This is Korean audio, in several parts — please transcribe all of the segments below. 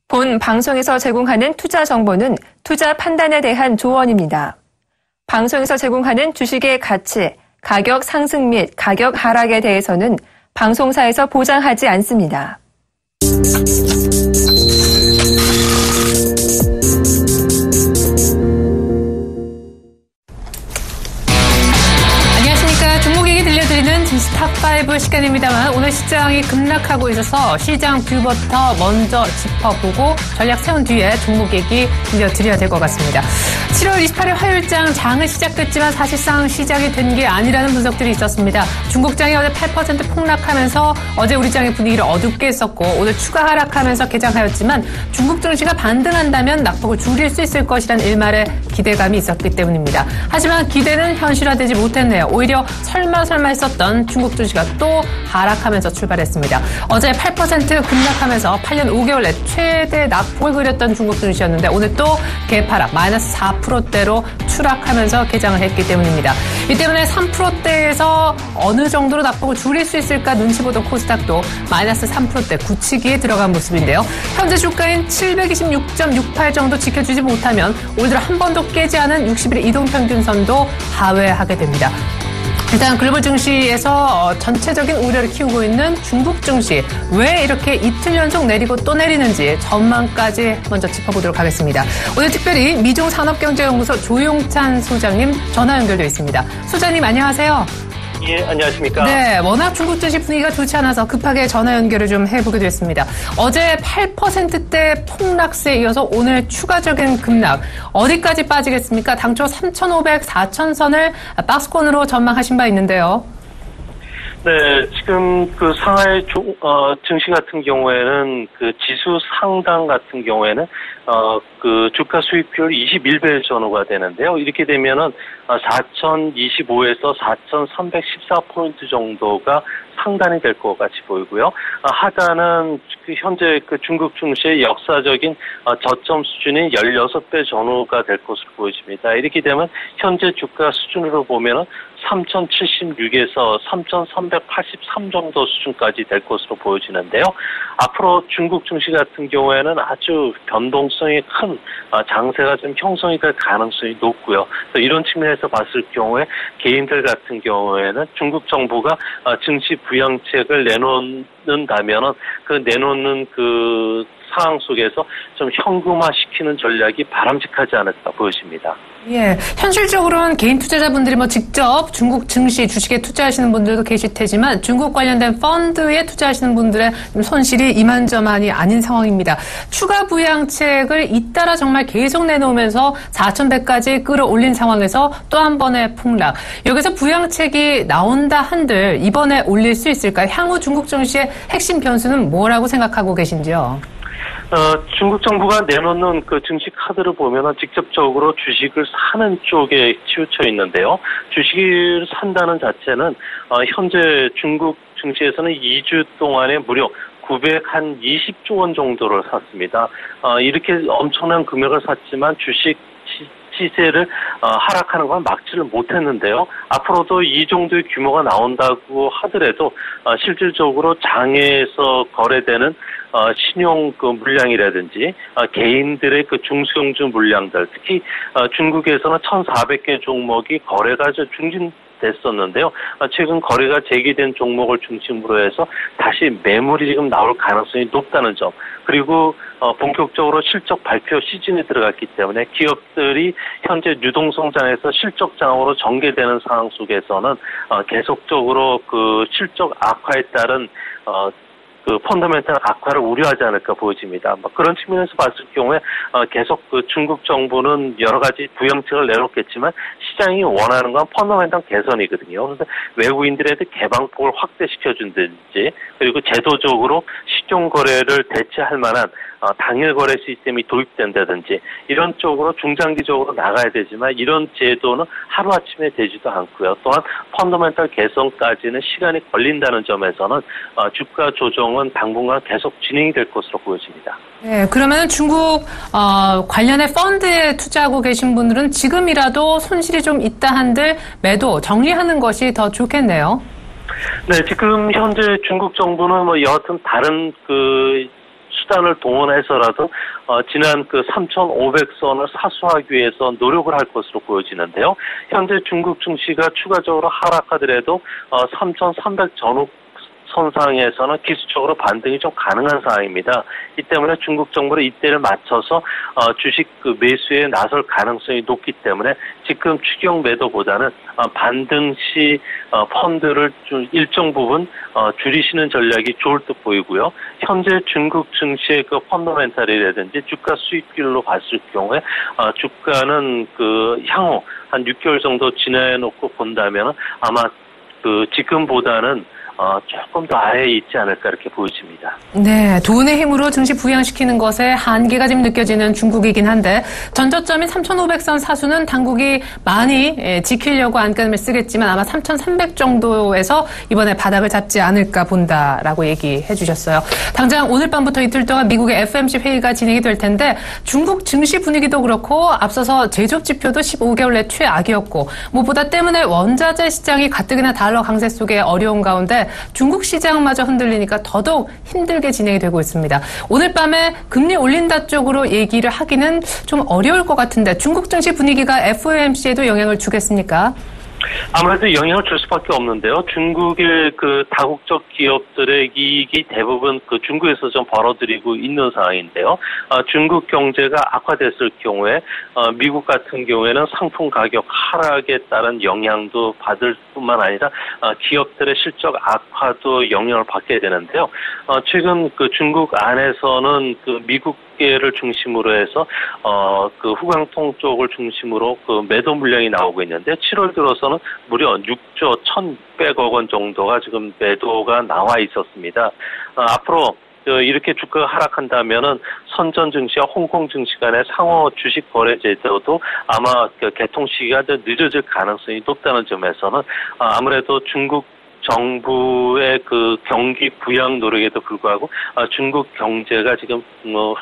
본 방송에서 제공하는 투자 정보는 투자 판단에 대한 조언입니다. 방송에서 제공하는 주식의 가치, 가격 상승 및 가격 하락에 대해서는 방송사에서 보장하지 않습니다. 종목 얘기 들려드리는 지수 탑5 시간입니다만 오늘 시장이 급락하고 있어서 시장 뷰부터 먼저 짚어보고 전략 세운 뒤에 종목 얘기 들려드려야 될 것 같습니다. 7월 28일 화요일장 장은 시작됐지만 사실상 시작이 된 게 아니라는 분석들이 있었습니다. 중국장이 어제 8% 폭락하면서 어제 우리 장의 분위기를 어둡게 했었고 오늘 추가 하락하면서 개장하였지만 중국 증시가 반등한다면 낙폭을 줄일 수 있을 것이라는 일말의 기대감이 있었기 때문입니다. 하지만 기대는 현실화되지 못했네요. 오히려 설마 했었던 중국 증시가 또 하락하면서 출발했습니다. 어제 8% 급락하면서 8년 5개월 내 최대 낙폭을 그렸던 중국 증시였는데 오늘 또 개파락 마이너스 4%대로 추락하면서 개장을 했기 때문입니다. 이 때문에 3%대에서 어느 정도로 낙폭을 줄일 수 있을까 눈치 보던 코스닥도 마이너스 3%대 굳히기에 들어간 모습인데요. 현재 주가인 726.68 정도 지켜주지 못하면 올 들어 한 번도 깨지 않은 60일 이동평균선도 하회하게 됩니다. 일단 글로벌 증시에서 전체적인 우려를 키우고 있는 중국 증시 왜 이렇게 이틀 연속 내리고 또 내리는지 전망까지 먼저 짚어보도록 하겠습니다. 오늘 특별히 미종산업경제연구소 조용찬 소장님 전화 연결되어 있습니다. 소장님 안녕하세요. 예, 안녕하십니까. 네, 워낙 중국 증시 분위기가 좋지 않아서 급하게 전화 연결을 좀 해보게 됐습니다. 어제 8%대 폭락세에 이어서 오늘 추가적인 급락. 어디까지 빠지겠습니까? 당초 3,500, 4,000선을 박스권으로 전망하신 바 있는데요. 네, 지금 그 상하이 증시 같은 경우에는 그 지수 상당 같은 경우에는 그 주가 수익률 21배 전후가 되는데요. 이렇게 되면은 4,025에서 4,314포인트 정도가 상단이 될 것 같이 보이고요. 하단은 그 현재 그 중국 증시의 역사적인 저점 수준이 16배 전후가 될 것으로 보여집니다. 이렇게 되면 현재 주가 수준으로 보면은 3,076에서 3,383 정도 수준까지 될 것으로 보여지는데요. 앞으로 중국 증시 같은 경우에는 아주 변동성이 큰 장세가 좀 형성이 될 가능성이 높고요. 또 이런 측면에서 봤을 경우에 개인들 같은 경우에는 중국 정부가 증시 부양책을 내놓는다면은 그 내놓는 그 상황 속에서 좀 현금화시키는 전략이 바람직하지 않을까 보여집니다. 예, 현실적으로는 개인 투자자분들이 직접 중국 증시 주식에 투자하시는 분들도 계실 테지만 중국 관련된 펀드에 투자하시는 분들의 손실이 이만저만이 아닌 상황입니다. 추가 부양책을 잇따라 정말 계속 내놓으면서 4,100까지 끌어올린 상황에서 또 한 번의 폭락. 여기서 부양책이 나온다 한들 이번에 올릴 수 있을까요? 향후 중국 증시의 핵심 변수는 뭐라고 생각하고 계신지요? 중국 정부가 내놓는 그 증시 카드를 보면은 직접적으로 주식을 사는 쪽에 치우쳐 있는데요. 주식을 산다는 자체는, 현재 중국 증시에서는 2주 동안에 무려 920조 원 정도를 샀습니다. 이렇게 엄청난 금액을 샀지만 주식 시세를 하락하는 건 막지를 못했는데요. 앞으로도 이 정도의 규모가 나온다고 하더라도 실질적으로 장에서 거래되는 신용 그 물량이라든지 개인들의 그 중소형주 물량들, 특히 중국에서는 1,400개 종목이 거래가 중진됐었는데요. 최근 거래가 재개된 종목을 중심으로 해서 다시 매물이 지금 나올 가능성이 높다는 점, 그리고 본격적으로 실적 발표 시즌에 들어갔기 때문에 기업들이 현재 유동성장에서 실적장으로 전개되는 상황 속에서는 계속적으로 그 실적 악화에 따른 그 펀더멘탈 악화를 우려하지 않을까 보여집니다. 그런 측면에서 봤을 경우에 계속 그 중국 정부는 여러 가지 부양책을 내놓겠지만 시장이 원하는 건 펀더멘탈 개선이거든요. 그래서 외국인들에게 개방폭을 확대시켜준다든지, 그리고 제도적으로 시중 거래를 대체할 만한 당일 거래 시스템이 도입된다든지 이런 쪽으로 중장기적으로 나가야 되지만 이런 제도는 하루아침에 되지도 않고요. 또한 펀더멘탈 개선까지는 시간이 걸린다는 점에서는 주가 조정은 당분간 계속 진행이 될 것으로 보여집니다. 네, 그러면 중국 관련해 펀드에 투자하고 계신 분들은 지금이라도 손실이 좀 있다 한들 매도 정리하는 것이 더 좋겠네요. 네, 지금 현재 중국 정부는 여하튼 다른 그 수단을 동원해서라도 지난 그 3,500선을 사수하기 위해서 노력을 할 것으로 보여지는데요. 현재 중국 증시가 추가적으로 하락하더라도 3,300 전후 선상에서는 기술적으로 반등이 좀 가능한 상황입니다. 이 때문에 중국 정부는 이때를 맞춰서 주식 그 매수에 나설 가능성이 높기 때문에 지금 추경 매도보다는 반등 시 펀드를 좀 일정 부분 줄이시는 전략이 좋을 듯 보이고요. 현재 중국 증시의 그 펀더멘탈이라든지 주가 수익률로 봤을 경우에 주가는 그 향후 한 6개월 정도 지나놓고 본다면 아마 그 지금보다는 조금 더 아래에 있지 않을까 이렇게 보여집니다. 네, 돈의 힘으로 증시 부양시키는 것에 한계가 좀 느껴지는 중국이긴 한데 전저점인 3,500선 사수는 당국이 많이 지키려고 안간힘을 쓰겠지만 아마 3,300 정도에서 이번에 바닥을 잡지 않을까 본다라고 얘기해 주셨어요. 당장 오늘 밤부터 이틀 동안 미국의 FOMC 회의가 진행이 될 텐데 중국 증시 분위기도 그렇고 앞서서 제조업 지표도 15개월 내 최악이었고 무엇보다 때문에 원자재 시장이 가뜩이나 달러 강세 속에 어려운 가운데 중국 시장마저 흔들리니까 더더욱 힘들게 진행이 되고 있습니다. 오늘 밤에 금리 올린다 쪽으로 얘기를 하기는 좀 어려울 것 같은데 중국 증시 분위기가 FOMC에도 영향을 주겠습니까? 아무래도 영향을 줄 수밖에 없는데요. 중국의 그 다국적 기업들의 이익이 대부분 그 중국에서 좀 벌어들이고 있는 상황인데요. 중국 경제가 악화됐을 경우에 미국 같은 경우에는 상품 가격 하락에 따른 영향도 받을 뿐만 아니라 기업들의 실적 악화도 영향을 받게 되는데요. 최근 그 중국 안에서는 그 미국계를 중심으로 해서 그 후광통 쪽을 중심으로 그 매도 물량이 나오고 있는데 7월 들어서는 무려 6조 1,100억 원 정도가 지금 매도가 나와 있었습니다. 앞으로 이렇게 주가가 하락한다면은 선전 증시와 홍콩 증시 간의 상호 주식 거래 제도도 아마 그 개통 시기가 더 늦어질 가능성이 높다는 점에서는 아무래도 중국 정부의 그 경기 부양 노력에도 불구하고 중국 경제가 지금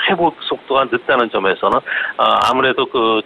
회복 속도가 늦다는 점에서는 아무래도 그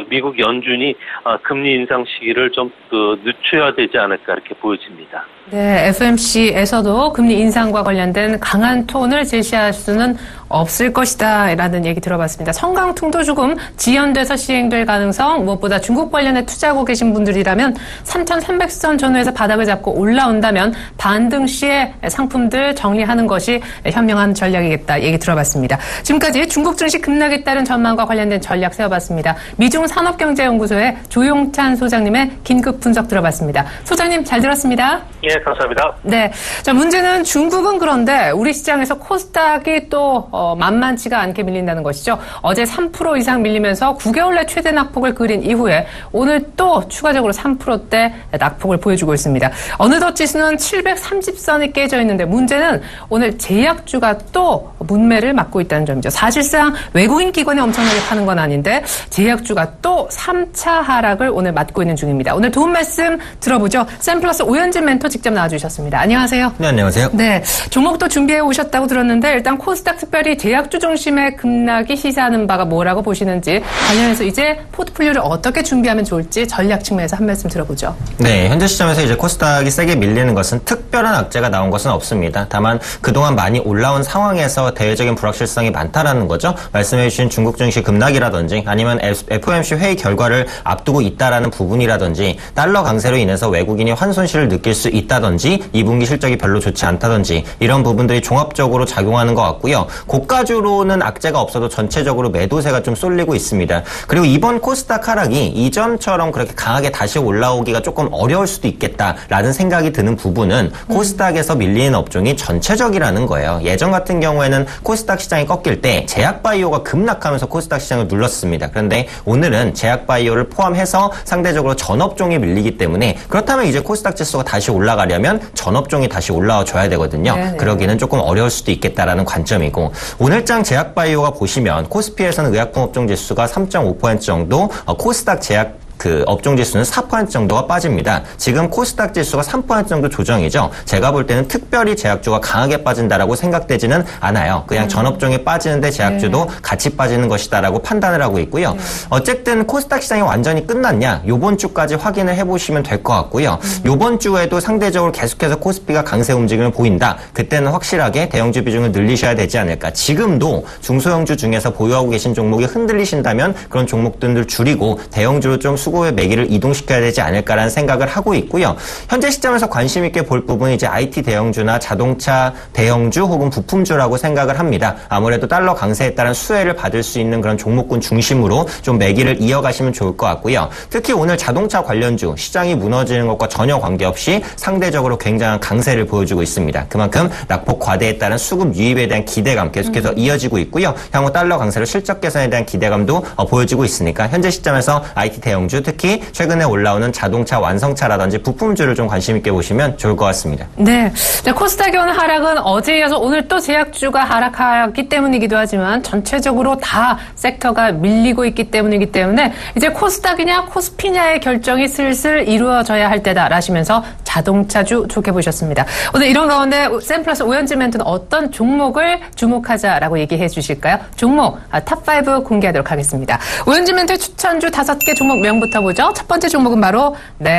미국 연준이 금리 인상 시기를 좀 늦춰야 되지 않을까 이렇게 보여집니다. 네, FOMC에서도 금리 인상과 관련된 강한 톤을 제시할 수는 없을 것이다 라는 얘기 들어봤습니다. 성강통도 조금 지연돼서 시행될 가능성, 무엇보다 중국 관련해 투자하고 계신 분들이라면 3,300선 전후에서 바닥을 잡고 올라온다면 반등 시에 상품들 정리하는 것이 현명한 전략이겠다 얘기 들어봤습니다. 지금까지 중국 증시 급락에 따른 전망과 관련된 전략 세워봤습니다. 미중산업경제연구소의 조용찬 소장님의 긴급 분석 들어봤습니다. 소장님 잘 들었습니다. 예, 감사합니다. 네. 자, 문제는 중국은 그런데 우리 시장에서 코스닥이 또 만만치가 않게 밀린다는 것이죠. 어제 3% 이상 밀리면서 9개월 내 최대 낙폭을 그린 이후에 오늘 또 추가적으로 3%대 낙폭을 보여주고 있습니다. 어느덧 지수는 730선이 깨져 있는데 문제는 오늘 제약주가 또 문매를 맞고 있다는 점이죠. 사실상 외국인 기관이 엄청나게 파는 건 아닌데 제약주가 또 3차 하락을 오늘 맞고 있는 중입니다. 오늘 도움 말씀 들어보죠. 샘플러스 오현진 멘토 직접 나와주셨습니다. 안녕하세요. 네, 안녕하세요. 네, 종목도 준비해 오셨다고 들었는데 일단 코스닥 특별히 제약주 중심의 급락이 시사하는 바가 뭐라고 보시는지 관련해서 이제 포트폴리오를 어떻게 준비하면 좋을지 전략 측면에서 한 말씀 들어보죠. 네, 현재 시점에서 이제 코스닥이 세게 밀리는 것은 특별한 악재가 나온 것은 없습니다. 다만 그동안 많이 올라온 상황에서 대외적인 불확실성이 많다라는 거죠. 말씀해 주신 중국 증시 급락이라든지 아니면 FOMC 회의 결과를 앞두고 있다라는 부분이라든지 달러 강세로 인해서 외국인이 환손실을 느낄 수 있다든지 2분기 실적이 별로 좋지 않다든지 이런 부분들이 종합적으로 작용하는 것 같고요. 고가주로는 악재가 없어도 전체적으로 매도세가 좀 쏠리고 있습니다. 그리고 이번 코스닥 하락이 이전처럼 그렇게 강하게 다시 올라오기가 조금 어려울 수도 있겠다라는 생각이 드는 부분은 코스닥에서 밀리는 업종이 전체적이라는 거예요. 예전 같은 경우에는 코스닥 시장이 꺾일 때 제약바이오가 급락하면서 코스닥 시장을 눌렀습니다. 그런데 오늘은 제약바이오를 포함해서 상대적으로 전업종이 밀리기 때문에 그렇다면 이제 코스닥 지수가 다시 올라가려면 전업종이 다시 올라와 줘야 되거든요. 네네. 그러기는 조금 어려울 수도 있겠다라는 관점이고 오늘장 제약바이오가 보시면 코스피에서는 의약품업종 지수가 3.5% 정도 코스닥 제약 그 업종 지수는 4% 정도가 빠집니다. 지금 코스닥 지수가 3% 정도 조정이죠. 제가 볼 때는 특별히 제약주가 강하게 빠진다라고 생각되지는 않아요. 그냥 전 업종이 빠지는데 제약주도 같이 빠지는 것이다라고 판단을 하고 있고요. 어쨌든 코스닥 시장이 완전히 끝났냐? 요번 주까지 확인을 해보시면 될 것 같고요. 요번 주에도 상대적으로 계속해서 코스피가 강세 움직임을 보인다. 그때는 확실하게 대형주 비중을 늘리셔야 되지 않을까. 지금도 중소형주 중에서 보유하고 계신 종목이 흔들리신다면 그런 종목들을 줄이고 대형주로 좀 수급의 매기를 이동시켜야 되지 않을까라는 생각을 하고 있고요. 현재 시점에서 관심 있게 볼 부분은 이제 IT 대형주나 자동차 대형주 혹은 부품주라고 생각을 합니다. 아무래도 달러 강세에 따른 수혜를 받을 수 있는 그런 종목군 중심으로 좀 매기를 이어가시면 좋을 것 같고요. 특히 오늘 자동차 관련주 시장이 무너지는 것과 전혀 관계없이 상대적으로 굉장한 강세를 보여주고 있습니다. 그만큼 낙폭 과대에 따른 수급 유입에 대한 기대감 계속해서 이어지고 있고요. 향후 달러 강세로 실적 개선에 대한 기대감도 보여지고 있으니까 현재 시점에서 IT 대형주 특히 최근에 올라오는 자동차 완성차라든지 부품주를 좀 관심 있게 보시면 좋을 것 같습니다. 네. 코스닥의 오늘 하락은 어제에 이어서 오늘 또 제약주가 하락하기 때문이기도 하지만 전체적으로 다 섹터가 밀리고 있기 때문이기 때문에 이제 코스닥이냐 코스피냐의 결정이 슬슬 이루어져야 할 때다라시면서 자동차주 좋게 보셨습니다. 오늘 이런 가운데 샘플러스 오현진 멘토는 어떤 종목을 주목하자라고 얘기해 주실까요? 종목 탑5 공개하도록 하겠습니다. 오현진 멘토의 추천주 5개 종목 명부터 보죠. 첫 번째 종목은 바로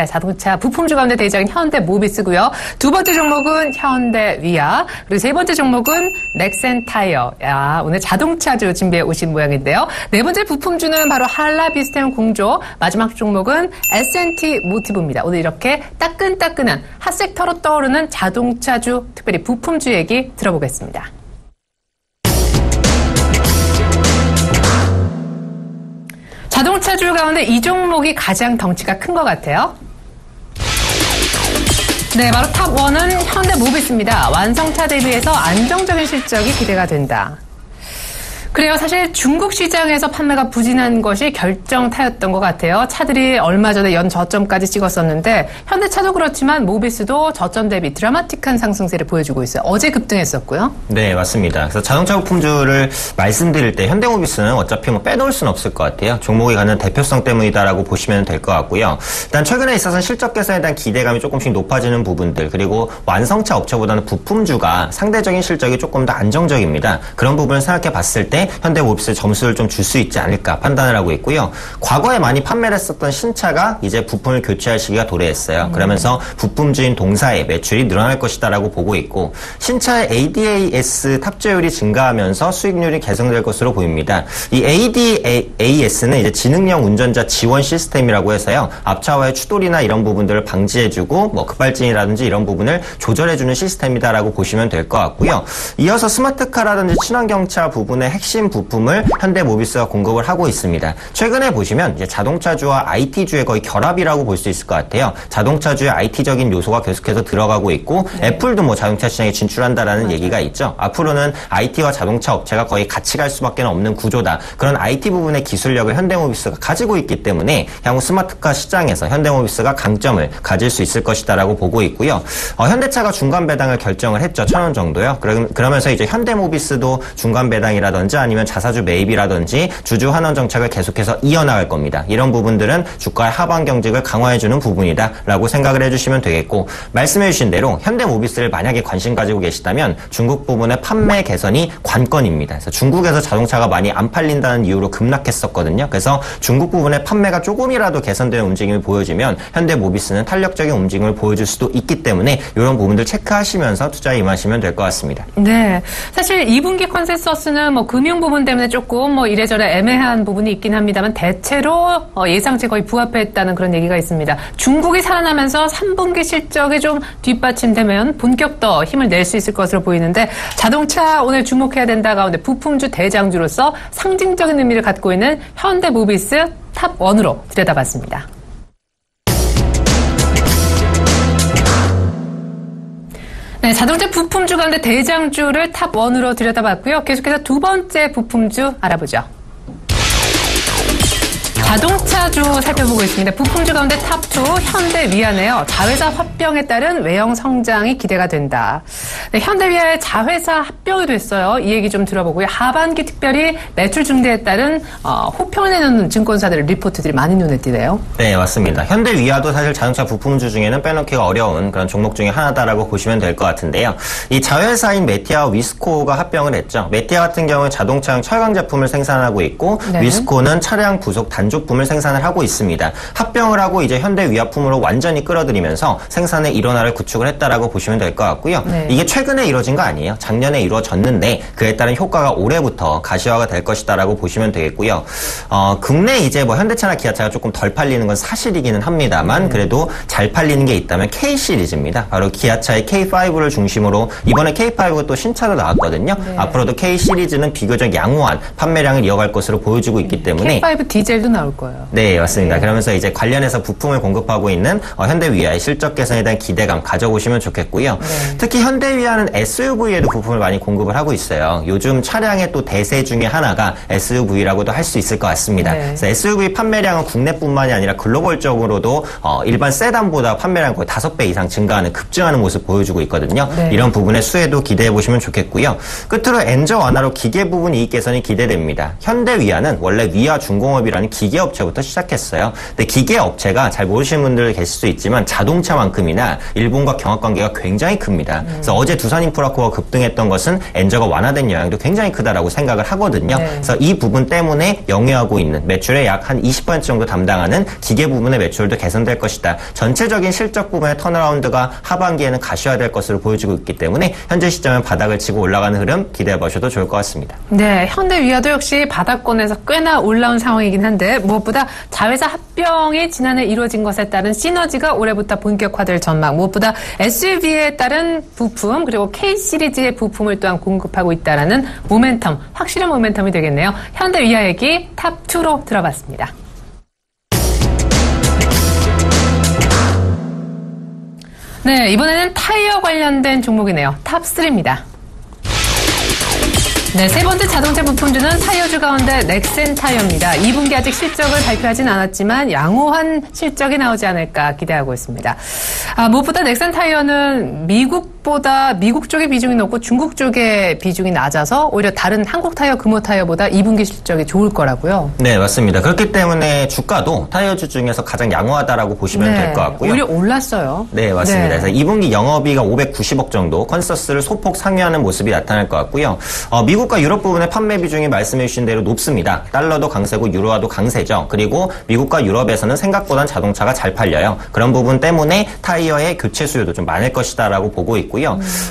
자동차 부품주 가운데 대장인 현대모비스고요. 두 번째 종목은 현대위아, 그리고 세 번째 종목은 넥센타이어. 오늘 자동차주 준비해 오신 모양인데요. 네 번째 부품주는 바로 한라비스템 공조, 마지막 종목은 S&T 모티브입니다. 오늘 이렇게 따끈따끈한 핫섹터로 떠오르는 자동차주, 특별히 부품주 얘기 들어보겠습니다. 자동차주 가운데 이 종목이 가장 덩치가 큰 것 같아요. 네, 바로 탑1은 현대모비스입니다. 완성차 대비해서 안정적인 실적이 기대가 된다. 그래요. 사실 중국 시장에서 판매가 부진한 것이 결정타였던 것 같아요. 차들이 얼마 전에 연 저점까지 찍었었는데 현대차도 그렇지만 모비스도 저점 대비 드라마틱한 상승세를 보여주고 있어요. 어제 급등했었고요. 네, 맞습니다. 그래서 자동차 부품주를 말씀드릴 때 현대모비스는 어차피 빼놓을 수는 없을 것 같아요. 종목이 갖는 대표성 때문이다라고 보시면 될 것 같고요. 일단 최근에 있어서는 실적 개선에 대한 기대감이 조금씩 높아지는 부분들, 그리고 완성차 업체보다는 부품주가 상대적인 실적이 조금 더 안정적입니다. 그런 부분을 생각해 봤을 때 현대모비스 점수를 좀 줄 수 있지 않을까 판단을 하고 있고요. 과거에 많이 판매를 했었던 신차가 이제 부품을 교체할 시기가 도래했어요. 그러면서 부품주인 동사의 매출이 늘어날 것이다라고 보고 있고, 신차의 ADAS 탑재율이 증가하면서 수익률이 개선될 것으로 보입니다. 이 ADAS는 이제 지능형 운전자 지원 시스템이라고 해서요. 앞차와의 추돌이나 이런 부분들을 방지해주고 급발진이라든지 이런 부분을 조절해주는 시스템이다라고 보시면 될 것 같고요. 이어서 스마트카라든지 친환경차 부분의 핵심 부품을 현대모비스가 공급을 하고 있습니다. 최근에 보시면 이제 자동차주와 IT주의 거의 결합이라고 볼 수 있을 것 같아요. 자동차주의 IT적인 요소가 계속해서 들어가고 있고, 애플도 자동차 시장에 진출한다라는 얘기가 있죠. 앞으로는 IT와 자동차 업체가 거의 같이 갈 수밖에 없는 구조다. 그런 IT 부분의 기술력을 현대모비스가 가지고 있기 때문에 향후 스마트카 시장에서 현대모비스가 강점을 가질 수 있을 것이다라고 보고 있고요. 현대차가 중간 배당을 결정을 했죠. 1,000원 정도요. 그러면서 이제 현대모비스도 중간 배당이라든지 아니면 자사주 매입이라든지 주주 환원 정책을 계속해서 이어나갈 겁니다. 이런 부분들은 주가의 하방 경직을 강화해주는 부분이다라고 생각을 해주시면 되겠고, 말씀해주신 대로 현대모비스를 만약에 관심 가지고 계시다면 중국 부분의 판매 개선이 관건입니다. 그래서 중국에서 자동차가 많이 안 팔린다는 이유로 급락했었거든요. 그래서 중국 부분의 판매가 조금이라도 개선되는 움직임을 보여주면 현대모비스는 탄력적인 움직임을 보여줄 수도 있기 때문에 이런 부분들 체크하시면서 투자에 임하시면 될 것 같습니다. 네, 사실 2분기 컨센서스는 금융 부분 때문에 조금 이래저래 애매한 부분이 있긴 합니다만 대체로 예상치 거의 부합했다는 그런 얘기가 있습니다. 중국이 살아나면서 3분기 실적이 좀 뒷받침되면 본격 더 힘을 낼 수 있을 것으로 보이는데, 자동차 오늘 주목해야 된다 가운데 부품주 대장주로서 상징적인 의미를 갖고 있는 현대모비스 탑1으로 들여다봤습니다. 네, 자동차 부품주 가운데 대장주를 탑1으로 들여다봤고요. 계속해서 두 번째 부품주 알아보죠. 자동차주 살펴보고 있습니다. 부품주 가운데 탑2 현대위아네요. 자회사 합병에 따른 외형 성장이 기대가 된다. 네, 현대위아의 자회사 합병이 됐어요. 이 얘기 좀 들어보고요. 하반기 특별히 매출 증대에 따른 호평을 내놓는 증권사들의 리포트들이 많이 눈에 띄네요. 네, 맞습니다. 현대위아도 사실 자동차 부품주 중에는 빼놓기가 어려운 그런 종목 중에 하나다라고 보시면 될 것 같은데요. 이 자회사인 메티아와 위스코가 합병을 했죠. 메티아 같은 경우는 자동차용 철강 제품을 생산하고 있고 네. 위스코는 차량 부속 단조품을 생산을 하고 있습니다. 합병을 하고 이제 현대위아품으로 완전히 끌어들이면서 생산의 일원화를 구축을 했다라고 보시면 될 것 같고요. 네. 이게 최근에 이루어진 거 아니에요. 작년에 이루어졌는데 그에 따른 효과가 올해부터 가시화가 될 것이다라고 보시면 되겠고요. 국내 이제 뭐 현대차나 기아차가 조금 덜 팔리는 건 사실이기는 합니다만 그래도 잘 팔리는 게 있다면 K 시리즈입니다. 바로 기아차의 K5를 중심으로 이번에 K5가 또 신차로 나왔거든요. 네. 앞으로도 K 시리즈는 비교적 양호한 판매량을 이어갈 것으로 보여지고 있기 때문에 K5 디젤도 나올 거예요. 네, 맞습니다. 그러면서 이제 관련해서 부품을 공급하고 있는 현대위아의 실적 개선에 대한 기대감 가져보시면 좋겠고요. 네. 특히 현대위아는 SUV에도 부품을 많이 공급을 하고 있어요. 요즘 차량의 또 대세 중에 하나가 SUV라고도 할 수 있을 것 같습니다. 네. 그래서 SUV 판매량은 국내뿐만이 아니라 글로벌적으로도 일반 세단보다 판매량 거의 5배 이상 증가하는 급증하는 모습 보여주고 있거든요. 네. 이런 부분의 수혜도 기대해 보시면 좋겠고요. 끝으로 엔저 완화로 기계 부분 이익 개선이 기대됩니다. 현대위아는 원래 위아중공업이라는 기계업체부터 시작했어요. 근데 기계업체가 잘 모르시는 분들 계실 수 있지만 자동차만큼이나 일본과 경합 관계가 굉장히 큽니다. 그래서 어제 두산인프라코가 급등했던 것은 엔저가 완화된 영향도 굉장히 크다라고 생각을 하거든요. 네. 그래서 이 부분 때문에 영위하고 있는 매출의 약 한 20% 정도 담당하는 기계 부분의 매출도 개선될 것이다. 전체적인 실적 부분의 턴어라운드가 하반기에는 가시화될 것으로 보여지고 있기 때문에 현재 시점에 바닥을 치고 올라가는 흐름 기대해 보셔도 좋을 것 같습니다. 네, 현대위아도 역시 바닥권에서 꽤나 올라온 상황이긴 한데 무엇보다 자회사 합병이 지난해 이루어진 것에 따른 시너지가 올해부터 본격화될 전망, 무엇보다 SUV에 따른 부품 그리고 K-시리즈의 부품을 또한 공급하고 있다는 모멘텀, 확실한 모멘텀이 되겠네요. 현대위아 얘기 탑2로 들어봤습니다. 네, 이번에는 타이어 관련된 종목이네요. 탑3입니다. 네, 세 번째 자동차 부품주는 타이어주 가운데 넥센 타이어입니다. 2분기 아직 실적을 발표하진 않았지만 양호한 실적이 나오지 않을까 기대하고 있습니다. 무엇보다 넥센 타이어는 미국 쪽의 비중이 높고 중국 쪽의 비중이 낮아서 오히려 다른 한국 타이어, 금호 타이어보다 2분기 실적이 좋을 거라고요. 네, 맞습니다. 그렇기 때문에 주가도 타이어주 중에서 가장 양호하다라고 보시면 될 것 같고요. 오히려 올랐어요. 네, 맞습니다. 네. 그래서 2분기 영업이익가 590억 정도, 컨센서스를 소폭 상회하는 모습이 나타날 것 같고요. 미국과 유럽 부분의 판매 비중이 말씀해 주신 대로 높습니다. 달러도 강세고 유로화도 강세죠. 그리고 미국과 유럽에서는 생각보단 자동차가 잘 팔려요. 그런 부분 때문에 타이어의 교체 수요도 좀 많을 것이다라고 보고 있고요.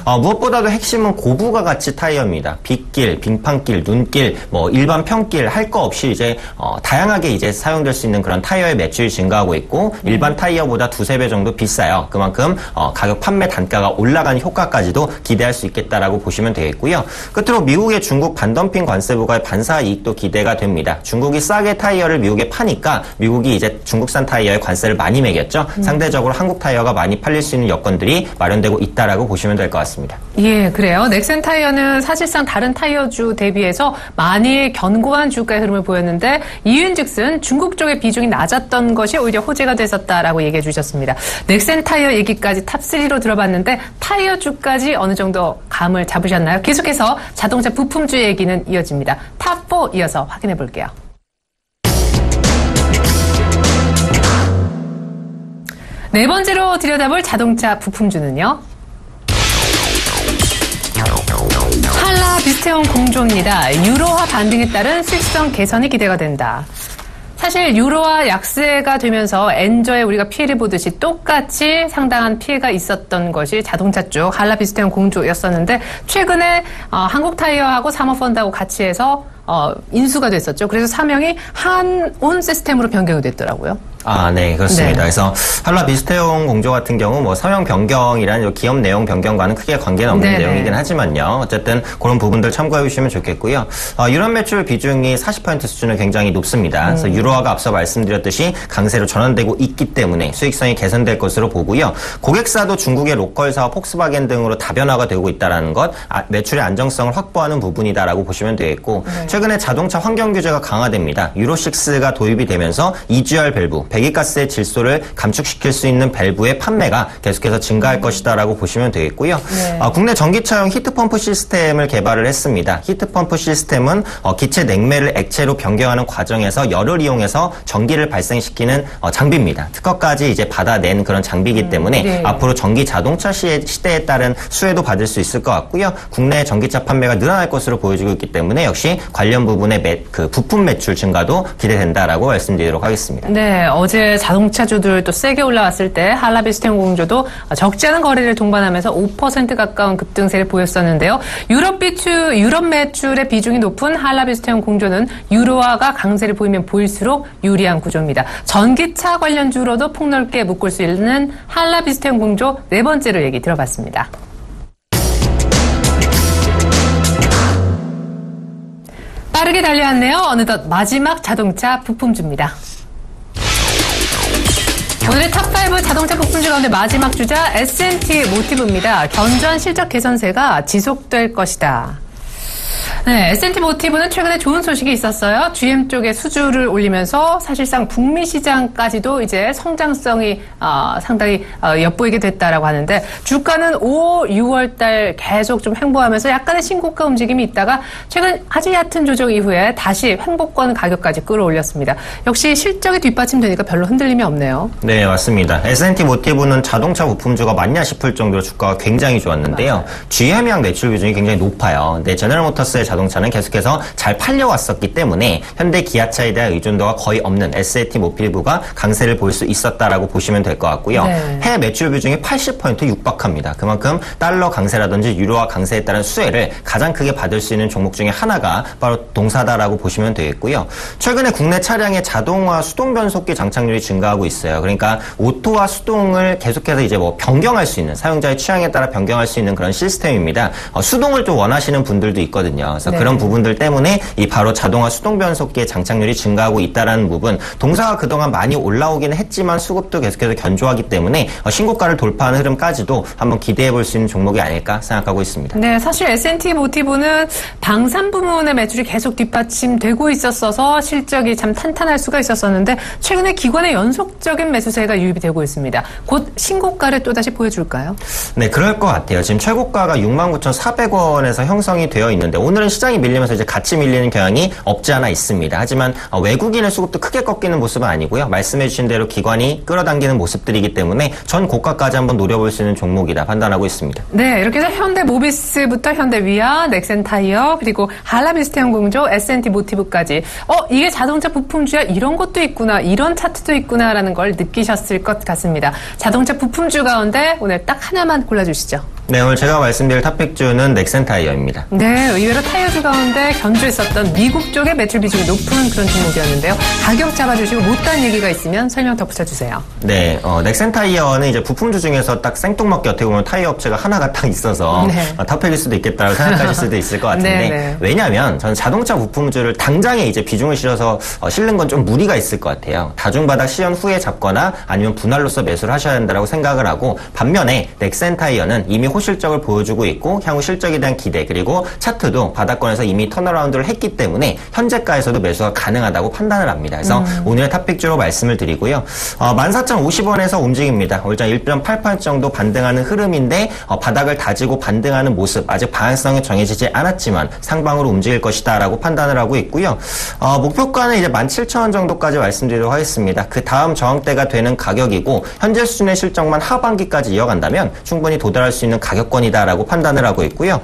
무엇보다도 핵심은 고부가 가치 타이어입니다. 빗길, 빙판길, 눈길, 뭐 일반 평길 할 거 없이 이제 다양하게 이제 사용될 수 있는 그런 타이어의 매출이 증가하고 있고 일반 타이어보다 2-3배 정도 비싸요. 그만큼 가격 판매 단가가 올라가는 효과까지도 기대할 수 있겠다라고 보시면 되겠고요. 끝으로 미국의 중국 반덤핑 관세부과의 반사 이익도 기대가 됩니다. 중국이 싸게 타이어를 미국에 파니까 미국이 이제 중국산 타이어에 관세를 많이 매겼죠. 상대적으로 한국 타이어가 많이 팔릴 수 있는 여건들이 마련되고 있다라고 보시면 될 것 같습니다. 예, 그래요. 넥센 타이어는 사실상 다른 타이어주 대비해서 많이 견고한 주가의 흐름을 보였는데 이유인즉슨 중국 쪽의 비중이 낮았던 것이 오히려 호재가 됐었다라고 얘기해 주셨습니다. 넥센 타이어 얘기까지 탑3로 들어봤는데 타이어주까지 어느 정도 감을 잡으셨나요? 계속해서 자동차 부품주 얘기는 이어집니다. 탑4 이어서 확인해 볼게요. 네 번째로 들여다볼 자동차 부품주는요. 한라 비스테온 공조입니다. 유로화 반등에 따른 수익성 개선이 기대가 된다. 사실 유로화 약세가 되면서 엔저에 우리가 피해를 보듯이 똑같이 상당한 피해가 있었던 것이 자동차 쪽 한라 비스테온 공조였었는데 최근에 한국타이어하고 사모펀드하고 같이 해서 인수가 됐었죠. 그래서 사명이 한온 시스템으로 변경이 됐더라고요. 네, 그렇습니다. 네. 그래서 한라비스태용 공조 같은 경우 뭐 서명 변경이라는 기업 내용 변경과는 크게 관계는 없는 네네. 내용이긴 하지만요. 어쨌든 그런 부분들 참고해 주시면 좋겠고요. 유럽 매출 비중이 40% 수준을 굉장히 높습니다. 그래서 유로화가 앞서 말씀드렸듯이 강세로 전환되고 있기 때문에 수익성이 개선될 것으로 보고요. 고객사도 중국의 로컬사와 폭스바겐 등으로 다변화가 되고 있다는 것, 매출의 안정성을 확보하는 부분이다라고 보시면 되겠고, 네. 최근에 자동차 환경 규제가 강화됩니다. 유로6가 도입이 되면서 EGR 밸브, 배기가스의 질소를 감축시킬 수 있는 밸브의 판매가 계속해서 증가할 것이다라고 보시면 되겠고요. 네. 국내 전기차용 히트펌프 시스템을 개발을 했습니다. 히트펌프 시스템은 기체 냉매를 액체로 변경하는 과정에서 열을 이용해서 전기를 발생시키는 장비입니다. 특허까지 이제 받아낸 그런 장비이기 때문에 네. 앞으로 전기 자동차 시대에 따른 수혜도 받을 수 있을 것 같고요. 국내 전기차 판매가 늘어날 것으로 보여지고 있기 때문에 역시 관련 부분의 부품 매출 증가도 기대된다라고 말씀드리도록 하겠습니다. 네, 어제 자동차주들 또 세게 올라왔을 때 한라비스태용 공조도 적지 않은 거래를 동반하면서 5% 가까운 급등세를 보였었는데요. 유럽 매출의 비중이 높은 한라비스태용 공조는 유로화가 강세를 보이면 보일수록 유리한 구조입니다. 전기차 관련주로도 폭넓게 묶을 수 있는 한라비스태용 공조 네 번째로 얘기 들어봤습니다. 빠르게 달려왔네요. 어느덧 마지막 자동차 부품주입니다. 오늘의 탑5 자동차 부품주 가운데 마지막 주자 S&T 모티브입니다. 견조한 실적 개선세가 지속될 것이다. 네, S&T 모티브는 최근에 좋은 소식이 있었어요. GM 쪽에 수주를 올리면서 사실상 북미 시장까지도 이제 성장성이 상당히 엿보이게 됐다라고 하는데 주가는 5, 6월 달 계속 좀 횡보하면서 약간의 신고가 움직임이 있다가 최근 아주 얕은 조정 이후에 다시 횡보권 가격까지 끌어올렸습니다. 역시 실적이 뒷받침되니까 별로 흔들림이 없네요. 네, 맞습니다. S&T 모티브는 자동차 부품주가 맞냐 싶을 정도로 주가가 굉장히 좋았는데요. 맞아요. GM이랑 매출 비중이 굉장히 높아요. 근데 제너럴모터스의 자동차는 계속해서 잘 팔려왔었기 때문에 현대 기아차에 대한 의존도가 거의 없는 S&T 모티브가 강세를 볼 수 있었다라고 보시면 될 것 같고요. 네. 해외 매출 비중이 80% 육박합니다. 그만큼 달러 강세라든지 유로화 강세에 따른 수혜를 가장 크게 받을 수 있는 종목 중에 하나가 바로 동사다라고 보시면 되겠고요. 최근에 국내 차량의 자동화 수동 변속기 장착률이 증가하고 있어요. 그러니까 오토와 수동을 계속해서 이제 뭐 변경할 수 있는 사용자의 취향에 따라 변경할 수 있는 그런 시스템입니다. 수동을 좀 원하시는 분들도 있거든요. 그래서 네. 그런 부분들 때문에 이 바로 자동화 수동 변속기의 장착률이 증가하고 있다라는 부분, 동사가 그동안 많이 올라오기는 했지만 수급도 계속해서 견조하기 때문에 신고가를 돌파하는 흐름까지도 한번 기대해 볼 수 있는 종목이 아닐까 생각하고 있습니다. 네, 사실 S&T 모티브는 방산 부문의 매출이 계속 뒷받침되고 있었어서 실적이 참 탄탄할 수가 있었었는데 최근에 기관의 연속적인 매수세가 유입이 되고 있습니다. 곧 신고가를 또다시 보여줄까요? 네, 그럴 것 같아요. 지금 최고가가 69,400원에서 형성이 되어 있는데 오늘은 시장이 밀리면서 이제 같이 밀리는 경향이 없지 않아 있습니다. 하지만 외국인의 수급도 크게 꺾이는 모습은 아니고요. 말씀해 주신 대로 기관이 끌어당기는 모습들이기 때문에 전 고가까지 한번 노려볼 수 있는 종목이다 판단하고 있습니다. 네, 이렇게 해서 현대모비스부터 현대위아, 넥센타이어, 그리고 한라비스태용 공조, S&T 모티브까지 이게 자동차 부품주야 이런 것도 있구나, 이런 차트도 있구나라는 걸 느끼셨을 것 같습니다. 자동차 부품주 가운데 오늘 딱 하나만 골라주시죠. 네, 오늘 제가 말씀드릴 탑픽주는 넥센타이어입니다. 네, 의외로 타이어주 가운데 견주했었던 미국 쪽의 매출 비중이 높은 그런 종목이었는데요. 가격 잡아주시고 못다한 얘기가 있으면 설명 덧붙여주세요. 네, 넥센타이어는 이제 부품주 중에서 딱 생뚱맞게 어떻게 보면 타이어 업체가 하나가 딱 있어서 네. 탑픽일 수도 있겠다고 생각하실 수도 있을 것 같은데 네, 네. 왜냐하면 저는 자동차 부품주를 당장에 이제 비중을 실어서 실는 건 좀 무리가 있을 것 같아요. 다중바닥 시연 후에 잡거나 아니면 분할로서 매수를 하셔야 된다고 생각을 하고 반면에 넥센타이어는 이미 호실적을 보여주고 있고 향후 실적에 대한 기대 그리고 차트도 바닥권에서 이미 턴어라운드를 했기 때문에 현재가에서도 매수가 가능하다고 판단을 합니다. 그래서 오늘의 탑픽주로 말씀을 드리고요. 14,050원에서 움직입니다. 오늘 1.8% 정도 반등하는 흐름인데 바닥을 다지고 반등하는 모습 아직 방향성이 정해지지 않았지만 상방으로 움직일 것이다 라고 판단을 하고 있고요. 목표가는 이제 17,000원 정도까지 말씀드리도록 하겠습니다. 그 다음 저항대가 되는 가격이고 현재 수준의 실적만 하반기까지 이어간다면 충분히 도달할 수 있는 가격권이다라고 판단을 하고 있고요.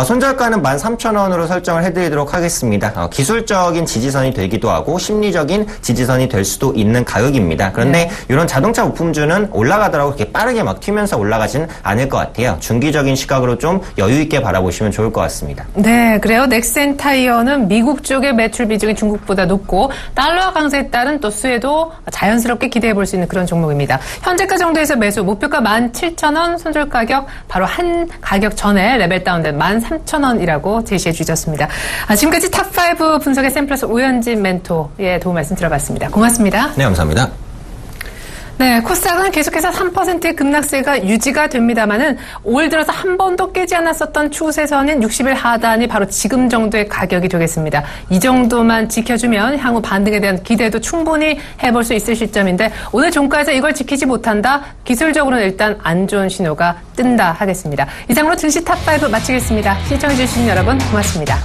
손절가는 13,000원 지지선으로 설정을 해드리도록 하겠습니다. 기술적인 지지선이 되기도 하고 심리적인 지지선이 될 수도 있는 가격입니다. 그런데 이런 자동차 부품주는 올라가더라고 그렇게 빠르게 막 튀면서 올라가진 않을 것 같아요. 중기적인 시각으로 좀 여유 있게 바라보시면 좋을 것 같습니다. 네, 그래요. 넥센 타이어는 미국 쪽의 매출 비중이 중국보다 높고 달러 강세에 따른 또 수혜도 자연스럽게 기대해 볼 수 있는 그런 종목입니다. 현재가 정도에서 매수 목표가 17,000원, 손절 가격 바로 한 가격 전에 레벨 다운된 13,000원이라고 제시해 주셨습니다. 지금까지 탑5 분석의 샘플러스 오현진 멘토의 도움 말씀 들어봤습니다. 고맙습니다. 네, 감사합니다. 네, 코스닥은 계속해서 3%의 급락세가 유지가 됩니다만은 올 들어서 한 번도 깨지 않았었던 추세선인 60일 하단이 바로 지금 정도의 가격이 되겠습니다. 이 정도만 지켜주면 향후 반등에 대한 기대도 충분히 해볼 수 있을 시점인데 오늘 종가에서 이걸 지키지 못한다? 기술적으로는 일단 안 좋은 신호가 뜬다 하겠습니다. 이상으로 증시 탑5 마치겠습니다. 시청해주신 여러분 고맙습니다.